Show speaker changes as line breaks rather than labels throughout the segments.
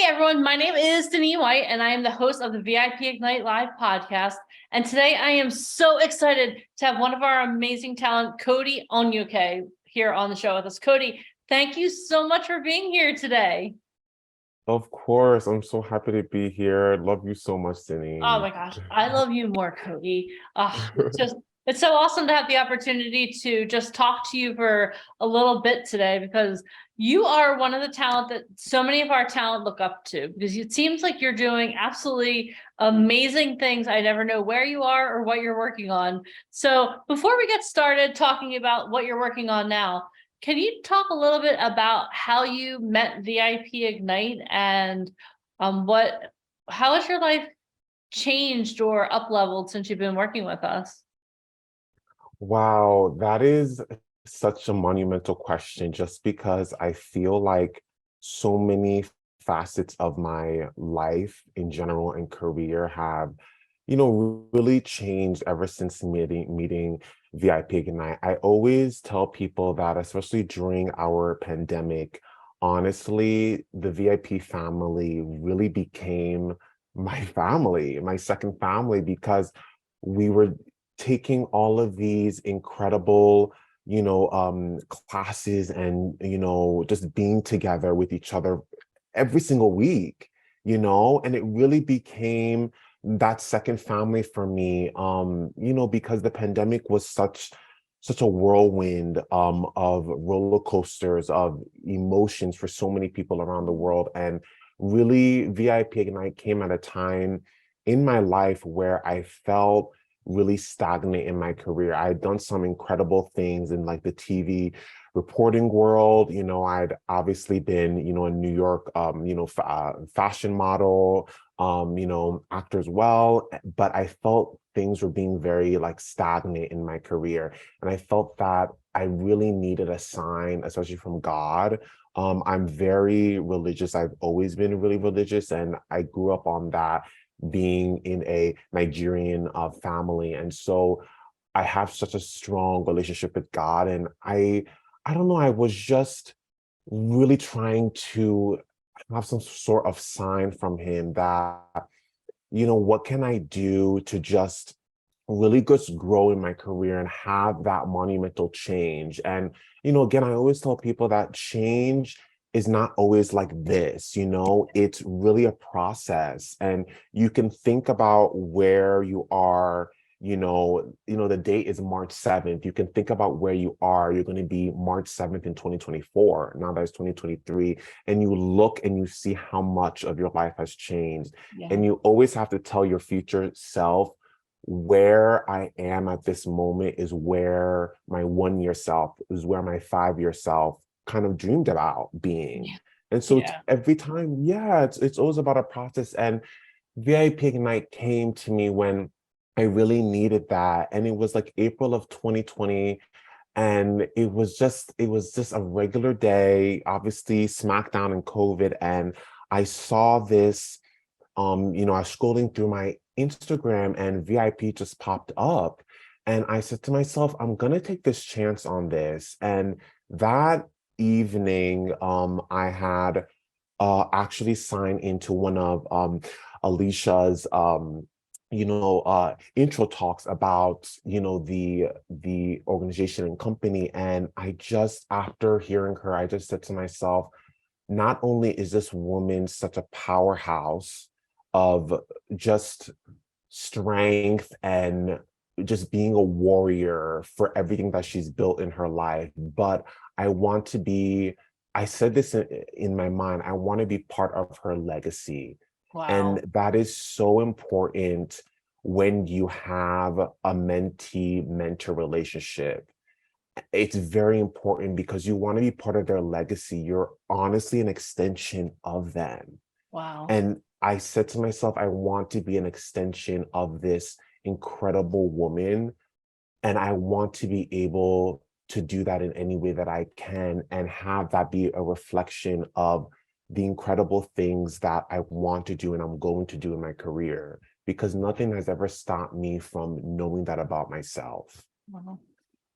everyone, my name is Denise White, and I am the host of the VIP Ignite Live podcast. And today I am so excited to have one of our amazing talent, Cody Onyuke, here on the show with us. Cody, thank you so much for being here today.
Of course, I'm so happy to be here. Love you so much,
Oh
Denise.
my gosh, I love you more, Cody. It's so awesome to have the opportunity to just talk to you for a little bit today, because you are one of the talent that so many of our talent look up to, because it seems like you're doing absolutely amazing things. I never know where you are or what you're working on. So before we get started talking about what you're working on now, can you talk a little bit about how you met VIP Ignite and how has your life changed or up-leveled since you've been working with us?
Wow, that is such a monumental question, just because I feel like so many facets of my life in general and career have, really changed ever since meeting VIP Ignite. I always tell people that, especially during our pandemic, honestly, the VIP family really became my family, my second family, because we were taking all of these incredible classes and just being together with each other every single week, and it really became that second family for me, because the pandemic was such a whirlwind of roller coasters of emotions for so many people around the world. And really, VIP Ignite came at a time in my life where I felt really stagnant in my career. I had done some incredible things in like the TV reporting world. I'd obviously been, a New York, fashion model, actor as well. But I felt things were being very like stagnant in my career. And I felt that I really needed a sign, especially from God. I'm very religious. I've always been really religious, and I grew up on that, being in a Nigerian family. And so I have such a strong relationship with God. And I don't know, I was just really trying to have some sort of sign from him that, what can I do to just really just grow in my career and have that monumental change. And, again, I always tell people that change is not always like this, it's really a process. And you can think about where you are, the date is March 7th. You can think about where you are. You're going to be March 7th in 2024. Now that it's 2023. And you look and you see how much of your life has changed.
Yeah.
And you always have to tell your future self, where I am at this moment is where my 1 year self, is where my 5 year self kind of dreamed about being.
Yeah.
And so it's every time, it's always about a process. And VIP Ignite came to me when I really needed that. And it was like April of 2020. And it was just a regular day, obviously smack down in COVID. And I saw this, I was scrolling through my Instagram and VIP just popped up. And I said to myself, I'm gonna take this chance on this. And that evening, I had actually signed into one of Alicia's intro talks about the organization and company. And I just, after hearing her, I just said to myself, not only is this woman such a powerhouse of just strength and just being a warrior for everything that she's built in her life, but I said this in my mind, I want to be part of her legacy.
Wow.
And that is so important when you have a mentee-mentor relationship. It's very important because you want to be part of their legacy. You're honestly an extension of them.
Wow.
And I said to myself, I want to be an extension of this incredible woman. And I want to be able to do that in any way that I can and have that be a reflection of the incredible things that I want to do and I'm going to do in my career, because nothing has ever stopped me from knowing that about myself.
Wow.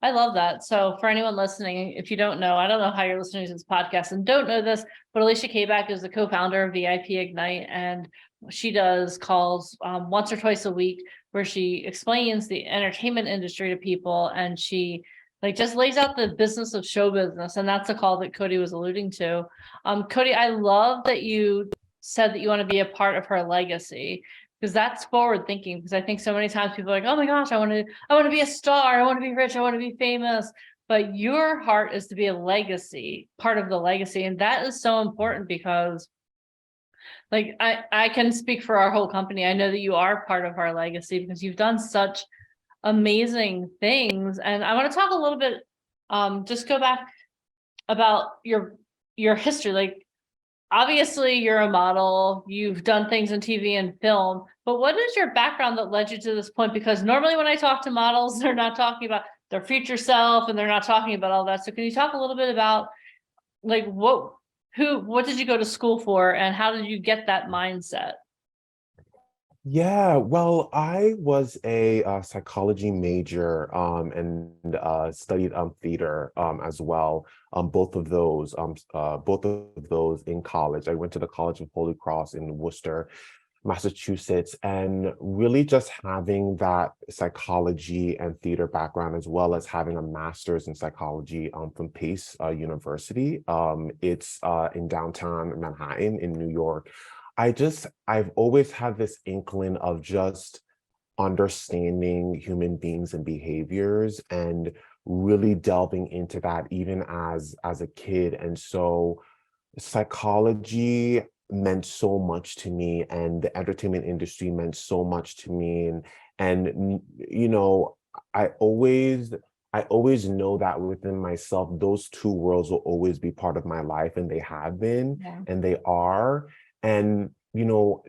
I love that. So for anyone listening, if you don't know, I don't know how you're listening to this podcast and don't know this, but Alicia Kabak is the co-founder of VIP Ignite, and she does calls once or twice a week where she explains the entertainment industry to people, and she like just lays out the business of show business. And that's the call that Cody was alluding to. Cody, I love that you said that you want to be a part of her legacy, because that's forward thinking. Because I think so many times people are like, oh my gosh, I want to be a star, I want to be rich, I want to be famous. But your heart is to be a legacy, part of the legacy. And that is so important, because like I can speak for our whole company. I know that you are part of our legacy because you've done such amazing things. And I want to talk a little bit, just go back about your history. Like, obviously you're a model, you've done things in TV and film, but what is your background that led you to this point? Because normally when I talk to models, they're not talking about their future self and they're not talking about all that. So can you talk a little bit about like what did you go to school for and how did you get that mindset?
Yeah, well, I was a psychology major and studied theater as well. Both of those in college. I went to the College of Holy Cross in Worcester, Massachusetts, and really just having that psychology and theater background, as well as having a master's in psychology from Pace University. It's in downtown Manhattan in New York. I've always had this inkling of just understanding human beings and behaviors and really delving into that even as a kid. And so psychology meant so much to me, and the entertainment industry meant so much to me. And you know, I always I always know that within myself, those two worlds will always be part of my life, and they have been,
Yeah.
and they are. And you know,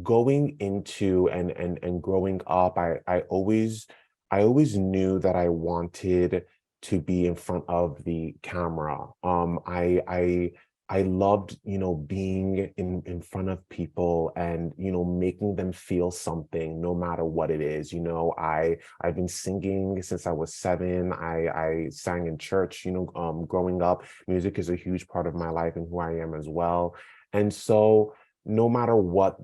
going into and growing up, I always knew that I wanted to be in front of the camera. I loved, you know, being in front of people and, you know, making them feel something, no matter what it is. You know, I've been singing since I was 7. I sang in church, you know, growing up. Music is a huge part of my life and who I am as well. And so no matter what,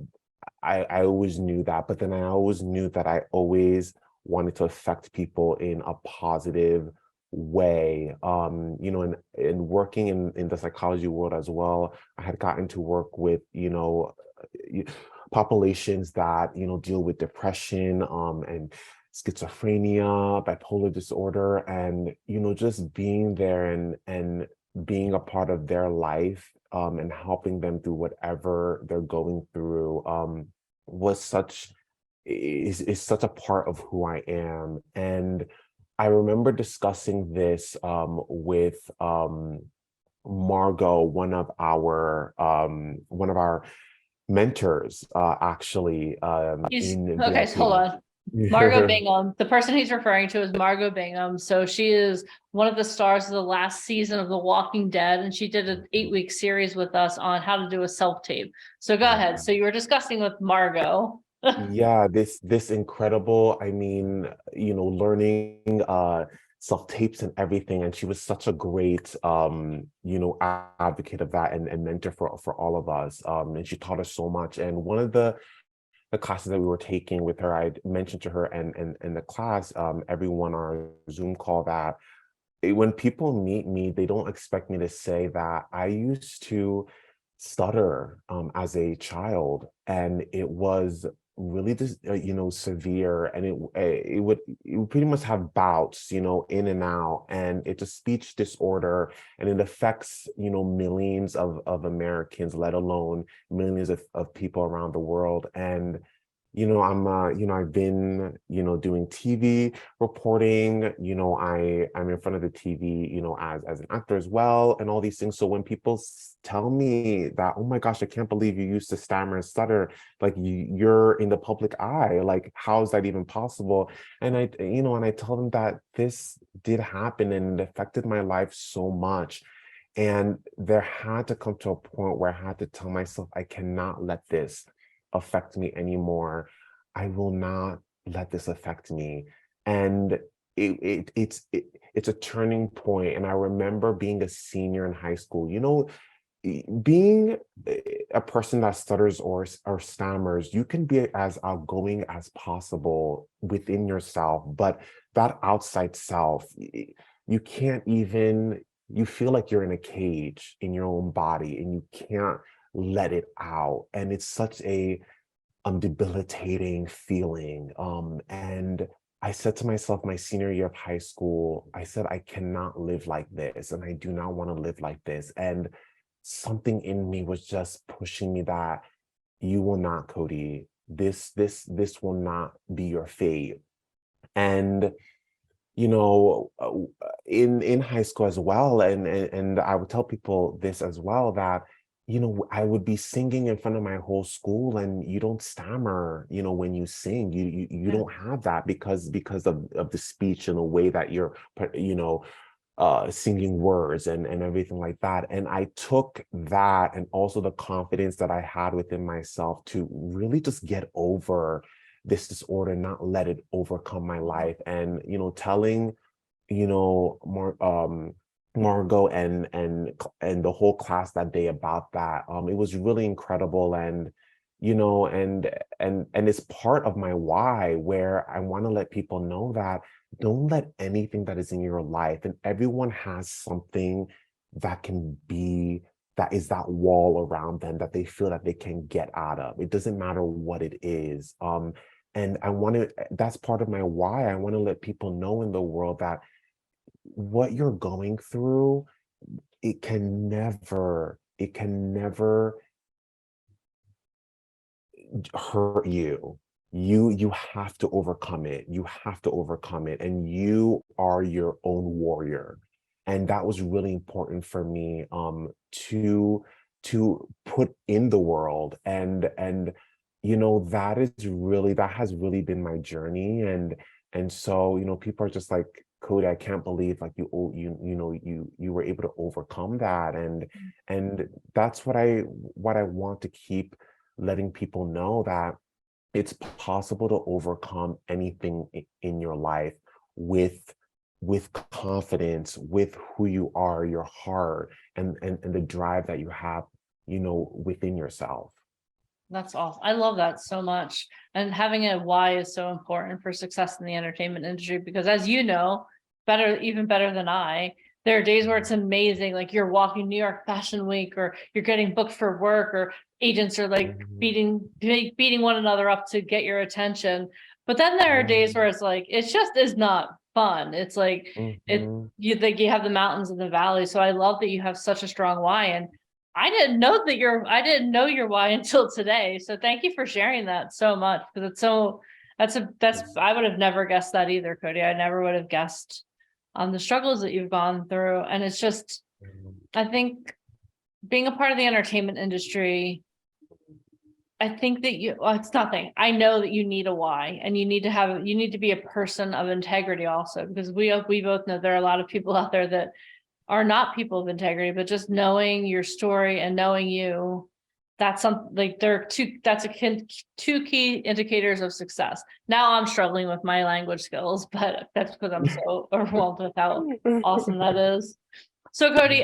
I always knew that. But then I always knew that I always wanted to affect people in a positive way. You know, and working in the psychology world as well, I had gotten to work with, you know, populations that, you know, deal with depression and schizophrenia, bipolar disorder, and, you know, just being there and being a part of their life and helping them through whatever they're going through was such is such a part of who I am. And I remember discussing this with Margot, one of our mentors, actually, in
Okay, so hold
VIP.
on. Margot Bingham, the person he's referring to is Margot Bingham. So she is one of the stars of the last season of The Walking Dead, and she did an 8-week series with us on how to do a self-tape. So go ahead. So you were discussing with Margot.
Yeah, this incredible, I mean, you know, learning self-tapes and everything. And she was such a great you know, advocate of that and mentor for all of us. And she taught us so much. And one of the classes that we were taking with her, I mentioned to her and the class, everyone on our Zoom call, that when people meet me, they don't expect me to say that I used to stutter as a child, and it was really just you know, severe, and it would pretty much have bouts, you know, in and out, and it's a speech disorder, and it affects, you know, millions of Americans, let alone millions of people around the world. And you know, you know, I've been, you know, doing TV reporting, you know, I'm in front of the TV, you know, as an actor as well, and all these things. So when people tell me that, oh my gosh, I can't believe you used to stammer and stutter, like you're in the public eye, like how is that even possible? And you know, and I tell them that this did happen and it affected my life so much. And there had to come to a point where I had to tell myself, I cannot let this affect me anymore. I will not let this affect me. And it's a turning point. And I remember being a senior in high school, you know, being a person that stutters or stammers, you can be as outgoing as possible within yourself, but that outside self, you can't even, you feel like you're in a cage in your own body and you can't let it out. And it's such a debilitating feeling. And I said to myself, my senior year of high school, I said, I cannot live like this, and I do not want to live like this. And something in me was just pushing me that you will not, Cody. This will not be your fate. And you know, in high school as well, and I would tell people this as well, that you know, I would be singing in front of my whole school, and you don't stammer, you know, when you sing, you
Yeah.
don't have that because of the speech and the way that you're, you know, singing words and everything like that. And I took that and also the confidence that I had within myself to really just get over this disorder, not let it overcome my life. And, you know, telling, you know, Margot and the whole class that day about that, it was really incredible. And, you know, and it's part of my why, where I want to let people know that don't let anything that is in your life, and everyone has something that can be, that is that wall around them that they feel that they can get out of. It doesn't matter what it is. And I want to, that's part of my why. I want to let people know in the world that what you're going through, it can never hurt you. You have to overcome it. You have to overcome it, and you are your own warrior. And that was really important for me, to put in the world. And you know, that has really been my journey. And so, you know, people are just like, Cody, I can't believe like you were able to overcome that. And that's what I want to keep letting people know, that it's possible to overcome anything in your life with confidence, with who you are, your heart, and the drive that you have, you know, within yourself.
That's awesome. I love that so much. And having a why is so important for success in the entertainment industry, because as you know, even better than I, there are days where it's amazing. Like you're walking New York Fashion Week, or you're getting booked for work, or agents are like
Mhm.
beating one another up to get your attention. But then there are days where it's like, it just is not fun. It's like,
Mhm.
you have the mountains and the valleys. So I love that you have such a strong why. And I didn't know your why until today. So thank you for sharing that so much, because that's I would have never guessed that either, Cody. I never would have guessed the struggles that you've gone through. And it's just, I think being a part of the entertainment industry, I think that it's nothing. I know that you need a why, and you need to be a person of integrity also, because we both know there are a lot of people out there that are not people of integrity. But just knowing your story and knowing you, that's something like two key indicators of success. Now I'm struggling with my language skills, but that's because I'm so overwhelmed with how awesome that is. So Cody,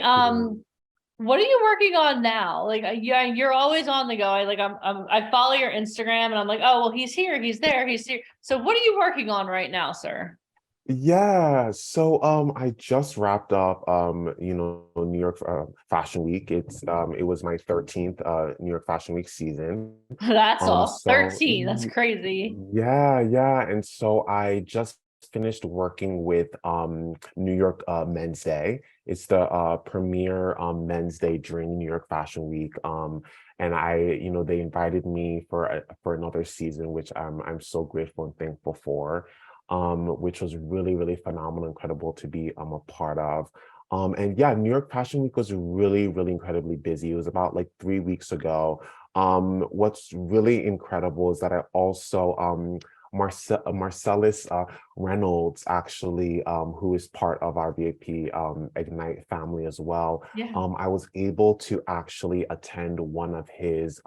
what are you working on now? Like, yeah, you're always on the go. I follow your Instagram, and I'm like, oh, well, he's here, he's there, he's here. So what are you working on right now, sir?
Yeah, so I just wrapped up you know, New York Fashion Week. It was my 13th New York Fashion Week season.
That's all.
So
13. That's crazy.
yeah. And so I just finished working with New York Men's Day. It's the premier Men's Day during New York Fashion Week. And you know, they invited me for another season, which I'm so grateful and thankful for. Which was really, really phenomenal, incredible to be a part of. And yeah, New York Fashion Week was really, really incredibly busy. It was about like 3 weeks ago. What's really incredible is that I also Marcellus Reynolds, actually, who is part of our VIP Ignite family as well.
Yeah.
I was able to actually attend one of his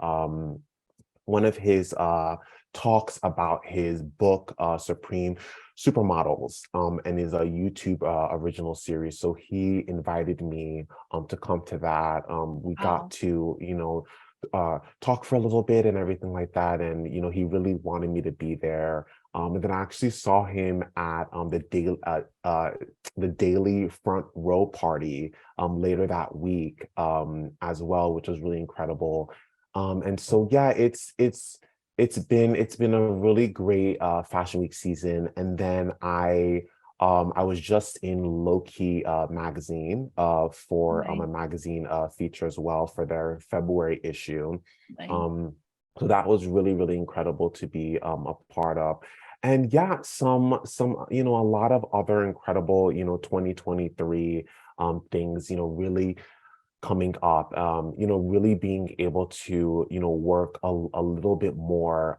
talks about his book, Supreme supermodels, and is a YouTube original series. So he invited me to come to that. We got
Wow.
to, talk for a little bit and everything like that. And, he really wanted me to be there. And then I actually saw him at the daily front row party later that week as well, which was really incredible. And so yeah, it's been a really great fashion week season. And then I was just in Low Key magazine for
Right.
a magazine feature as well for their February issue.
Right.
So that was really, really incredible to be a part of. And yeah, a lot of other incredible, 2023 things, really coming up, really being able to, work a little bit more,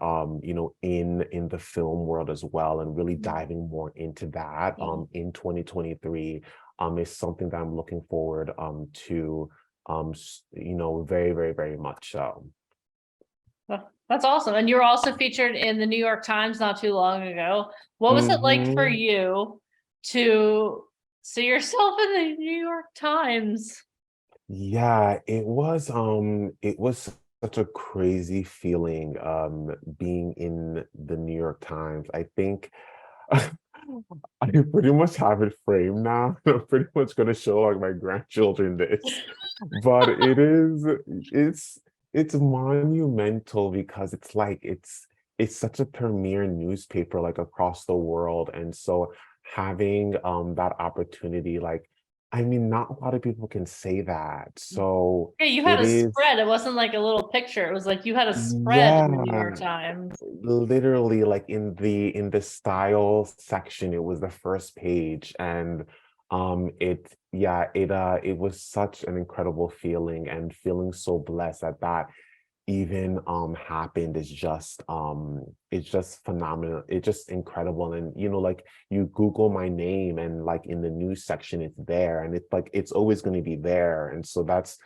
in the film world as well, and really diving more into that
Yeah.
in 2023 is something that I'm looking forward to, very, very, very much so.
Well, that's awesome. And you were also featured in the New York Times not too long ago. What was it like for
Mhm.
you to see yourself in the New York Times?
Yeah, it was such a crazy feeling being in the New York Times. I think I pretty much have it framed now. I'm pretty much gonna show like my grandchildren this. But it's it's monumental because it's like it's such a premier newspaper like across the world. And so having that opportunity, like, I mean, not a lot of people can say that. So
Yeah, you had
it
a
is,
spread. It wasn't like a little picture. It was like you had a spread in the New York
yeah,
Times.
literally like in the style section, it was the first page. And it was such an incredible feeling, and feeling so blessed that that even happened is just it's just phenomenal. It's just incredible. And like, you Google my name and like in the news section it's there, and it's like it's always going to be there. And so that's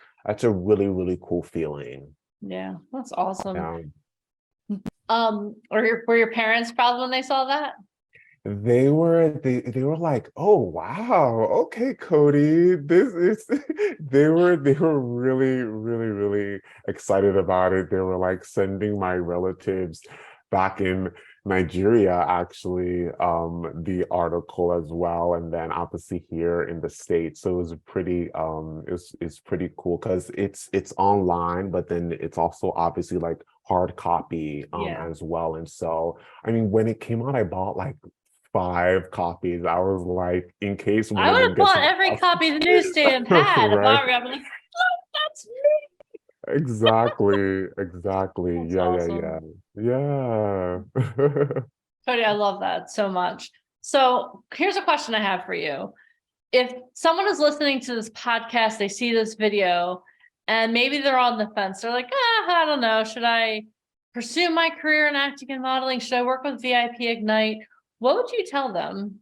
a really, really cool feeling.
Yeah, that's awesome.
Yeah.
Were your parents proud when they saw that?
They were like, "Oh wow, okay, Cody, this is." They were really, really, really excited about it. They were like sending my relatives back in Nigeria actually the article as well, and then obviously here in the States. So it was pretty it's pretty cool because it's online, but then it's also obviously like hard copy
Yeah.
as well. And so I mean, when it came out, I bought like 5 copies. I was like, in case one
I
of
would
them
have
gets
bought every
lost.
copy the newsstand had if
Right?
I were I'm like, "Look, that's me."
Exactly. Exactly.
That's
Yeah, yeah,
awesome.
yeah. Yeah.
Cody, I love that so much. So here's a question I have for you. If someone is listening to this podcast, they see this video and maybe they're on the fence. They're like, I don't know. Should I pursue my career in acting and modeling? Should I work with VIP Ignite? What would you tell them?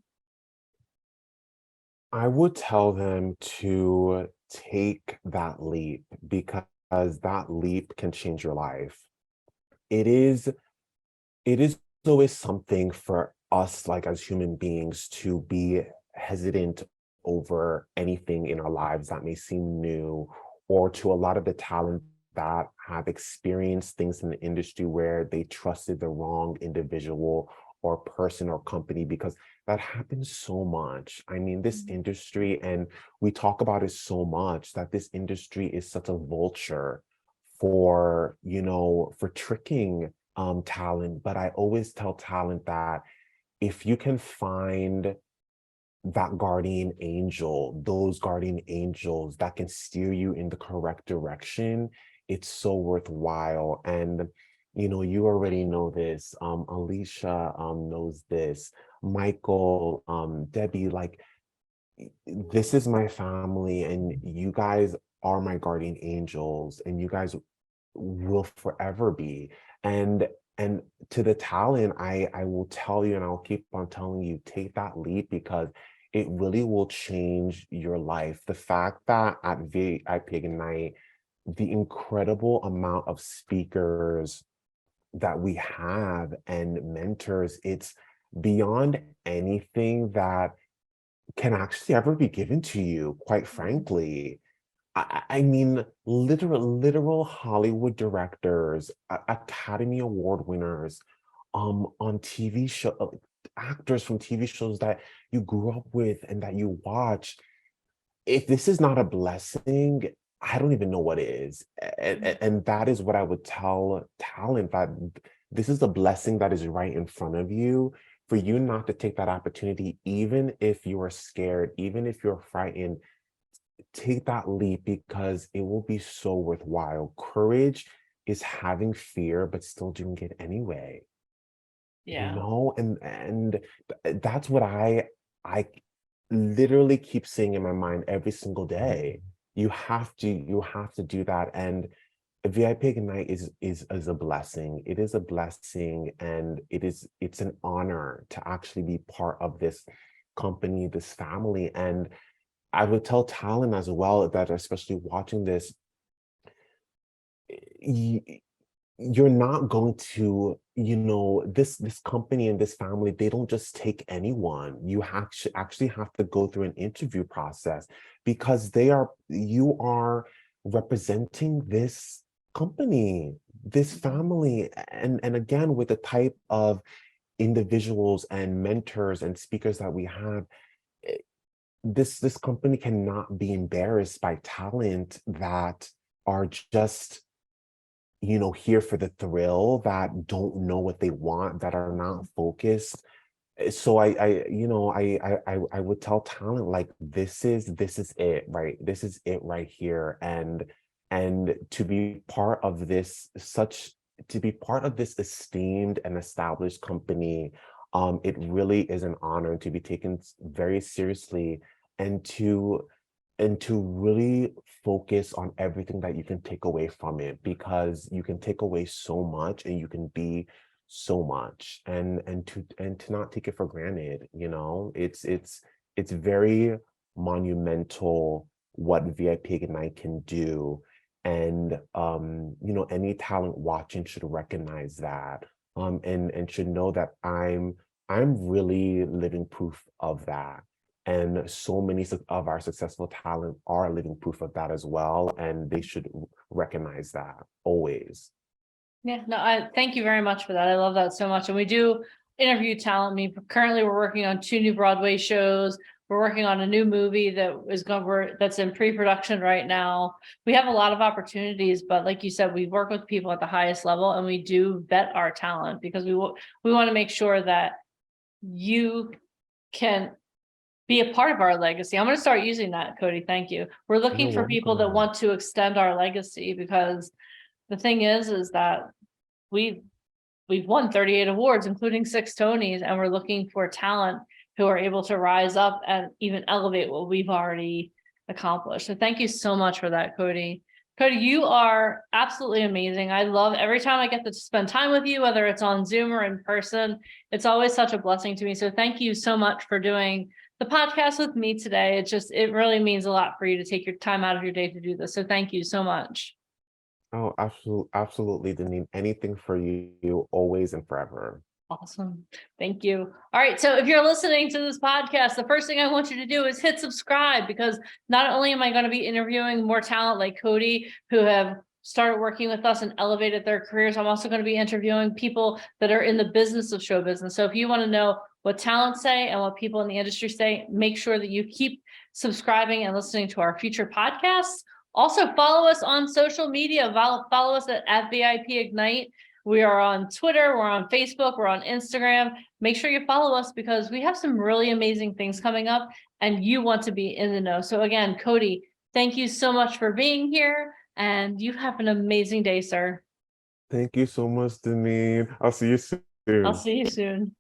I would tell them to take that leap, because that leap can change your life. It is it is always something for us, like as human beings, to be hesitant over anything in our lives that may seem new, or to a lot of the talent that have experienced things in the industry where they trusted the wrong individual or person or company, because that happens so much. I mean, this industry, and we talk about it so much, that this industry is such a vulture for, for tricking talent. But I always tell talent that if you can find that guardian angel, those guardian angels that can steer you in the correct direction, it's so worthwhile. And you already know this. Alicia knows this. Michael, Debbie, like, this is my family, and you guys are my guardian angels, and you guys will forever be. And to the talent, I will tell you, and I'll keep on telling you, take that leap, because it really will change your life. The fact that at VIP Ignite, the incredible amount of speakers that we have and mentors, beyond anything that can actually ever be given to you, quite frankly. I mean, literal Hollywood directors, Academy Award winners, on TV show, actors from TV shows that you grew up with and that you watch. If this is not a blessing, I don't even know what is. And that is what I would tell talent, that this is a blessing that is right in front of you. For you not to take that opportunity, even if you are scared, even if you're frightened, take that leap, because it will be so worthwhile. Courage is having fear, but still doing it anyway.
Yeah.
And that's what I literally keep saying in my mind every single day. You have to do that. And VIP Ignite is a blessing. It is a blessing, and it's an honor to actually be part of this company, this family. And I would tell talent as well that, especially watching this, you're not going to, this company and this family, they don't just take anyone. You actually have to go through an interview process, because you are representing this company, this family. And again, with the type of individuals and mentors and speakers that we have, this company cannot be embarrassed by talent that are just, here for the thrill, that don't know what they want, that are not focused. So I would tell talent, like, this is it, right? This is it right here. And to be part of this esteemed and established company, it really is an honor to be taken very seriously, and to really focus on everything that you can take away from it, because you can take away so much and you can be so much, and to not take it for granted. It's very monumental what VIP Ignite can do. And any talent watching should recognize that, and should know that I'm really living proof of that. And so many of our successful talent are living proof of that as well. And they should recognize that always.
Yeah, no, I thank you very much for that. I love that so much. And we do interview talent. Currently we're working on 2 new Broadway shows. We're working on a new movie that's in pre-production right now. We have a lot of opportunities, but like you said, we work with people at the highest level, and we do vet our talent, because we want to make sure that you can be a part of our legacy. I'm going to start using that, Cody. Thank you. We're looking
You're
for people that
welcome.
want to extend our legacy, because the thing is that we've won 38 awards, including 6 Tonys, and we're looking for talent who are able to rise up and even elevate what we've already accomplished. So thank you so much for that, Cody. Cody, you are absolutely amazing. I love every time I get to spend time with you, whether it's on Zoom or in person. It's always such a blessing to me. So thank you so much for doing the podcast with me today. It really means a lot for you to take your time out of your day to do this. So thank you so much.
Oh, absolutely, Denise. Anything for you, always and forever.
Awesome. Thank you. All right. So if you're listening to this podcast, the first thing I want you to do is hit subscribe, because not only am I going to be interviewing more talent like Cody, who have started working with us and elevated their careers, I'm also going to be interviewing people that are in the business of show business. So if you want to know what talent say and what people in the industry say, make sure that you keep subscribing and listening to our future podcasts. Also, follow us on social media. Follow us at VIP Ignite. We are on Twitter, we're on Facebook, we're on Instagram. Make sure you follow us, because we have some really amazing things coming up and you want to be in the know. So again, Cody, thank you so much for being here, and you have an amazing day, sir.
Thank you so much, Denise. I'll see you soon.
I'll see you soon.